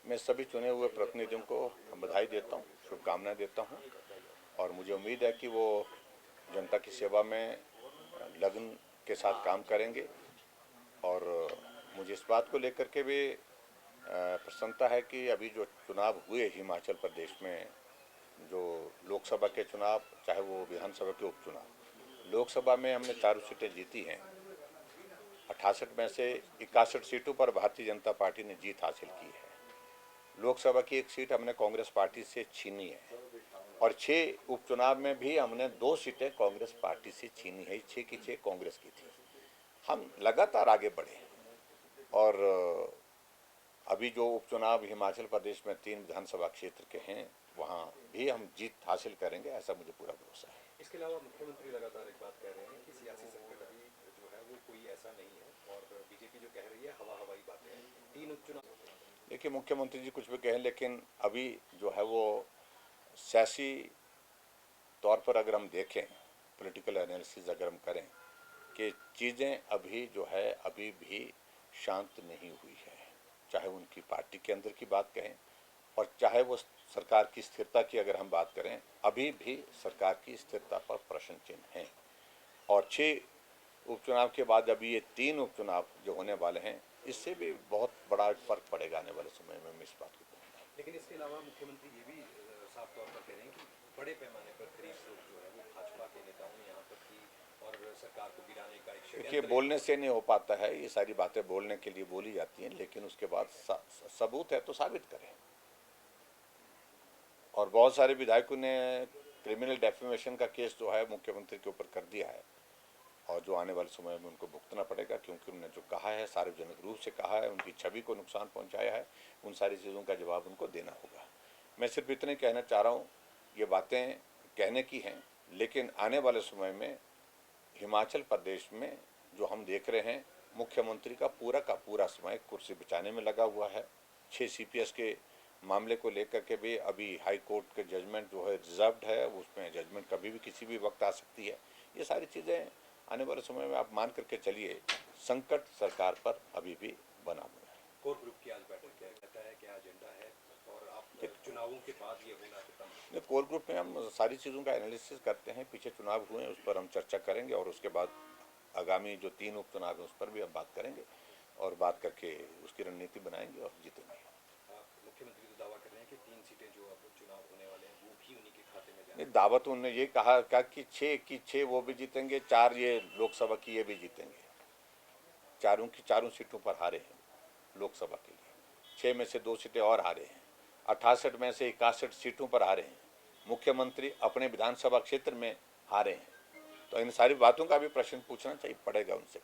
मैं सभी चुने हुए प्रतिनिधियों को बधाई देता हूँ, शुभकामनाएं देता हूँ और मुझे उम्मीद है कि वो जनता की सेवा में लगन के साथ काम करेंगे। और मुझे इस बात को लेकर के भी प्रसन्नता है कि अभी जो चुनाव हुए हिमाचल प्रदेश में, जो लोकसभा के चुनाव, चाहे वो विधानसभा के उपचुनाव, लोकसभा में हमने चारों सीटें जीती हैं। 68 में से 61 सीटों पर भारतीय जनता पार्टी ने जीत हासिल की है। लोकसभा की एक सीट हमने कांग्रेस पार्टी से छीनी है और 6 उपचुनाव में भी हमने 2 सीटें कांग्रेस पार्टी से छीनी है। 6 की 6 कांग्रेस की थी। हम लगातार आगे बढ़े और अभी जो उपचुनाव हिमाचल प्रदेश में 3 विधानसभा क्षेत्र के हैं, वहाँ भी हम जीत हासिल करेंगे, ऐसा मुझे पूरा भरोसा है। इसके अलावा मुख्यमंत्री लगातार एक बात कह रहे हैं कि सियासी संकट अभी जो है वो कोई ऐसा नहीं है और बीजेपी जो कह रही है हवाई बातें हैं। 3 उपचुनाव। देखिए, मुख्यमंत्री जी कुछ भी कहें, लेकिन अभी जो है वो सियासी तौर पर अगर हम देखें, पॉलिटिकल एनालिसिस अगर हम करें कि चीज़ें अभी जो है अभी भी शांत नहीं हुई है। चाहे उनकी पार्टी के अंदर की बात कहें और चाहे वो सरकार की स्थिरता की अगर हम बात करें, अभी भी सरकार की स्थिरता पर प्रश्न चिन्ह हैं। और 6 उपचुनाव के बाद अभी ये 3 उपचुनाव जो होने वाले हैं, इससे भी बहुत बड़ा फर्क पड़ेगा आने वाले समय में, मैं इस बात को कहूँगा। लेकिन इसके अलावा मुख्यमंत्री ये भी साफ तौर पर कह रहे हैं कि बड़े पैमाने पर करीब लोग जो है वो भाजपा के नेताओं ने यहाँ पर की और सरकार को गिराने का एक देखिए, षड्यंत्र। बोलने से नहीं हो पाता है, ये सारी बातें बोलने के लिए बोली जाती हैं, लेकिन उसके बाद सबूत है तो साबित करें। और बहुत सारे विधायकों ने क्रिमिनल डेफेमेशन का केस जो है मुख्यमंत्री के ऊपर कर दिया है और जो आने वाले समय में उनको भुगतना पड़ेगा, क्योंकि उन्होंने जो कहा है, सार्वजनिक रूप से कहा है, उनकी छवि को नुकसान पहुंचाया है। उन सारी चीज़ों का जवाब उनको देना होगा। मैं सिर्फ इतने कहना चाह रहा हूँ, ये बातें कहने की हैं, लेकिन आने वाले समय में हिमाचल प्रदेश में जो हम देख रहे हैं, मुख्यमंत्री का पूरा समय कुर्सी बचाने में लगा हुआ है। 6 CPS के मामले को लेकर के भी अभी हाई कोर्ट के जजमेंट जो है रिजर्व्ड है, उसमें जजमेंट कभी भी किसी भी वक्त आ सकती है। ये सारी चीज़ें आने वाले समय में आप मान करके चलिए, संकट सरकार पर अभी भी बना हुआ है। कोर ग्रुप की आज बैठक क्या कहता है, क्या एजेंडा है और आप चुनावों के बाद ये होना खत्म? कोर ग्रुप में हम सारी चीज़ों का एनालिसिस करते हैं। पीछे चुनाव हुए हैं, उस पर हम चर्चा करेंगे और उसके बाद आगामी जो 3 उपचुनाव है उस पर भी हम बात करेंगे और बात करके उसकी रणनीति बनाएंगे और जीतेंगे। मुख्यमंत्री तो दावा कर रहे हैं कि 3 सीटें जो अब चुनाव होने वाले हैं वो भी उन्हीं के खाते में नहीं, दावत उन्होंने ये कहा कि 6 की 6 वो भी जीतेंगे, 4 ये लोकसभा की ये भी जीतेंगे। चारों की चारों सीटों पर हारे हैं लोकसभा के लिए। 6 में से 2 सीटें और हारे हैं। 68 में से 61 सीटों पर हारे हैं। मुख्यमंत्री अपने विधानसभा क्षेत्र में हारे हैं। तो इन सारी बातों का भी प्रश्न पूछना चाहिए पड़ेगा उनसे।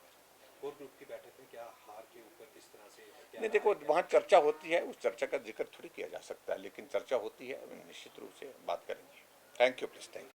कोर ग्रुप की बैठक में क्या हार के ऊपर किस तरह से नहीं, देखो, वहाँ चर्चा होती है, उस चर्चा का जिक्र थोड़ी किया जा सकता है, लेकिन चर्चा होती है, निश्चित रूप से बात करेंगे। Thank you, please. Thank you.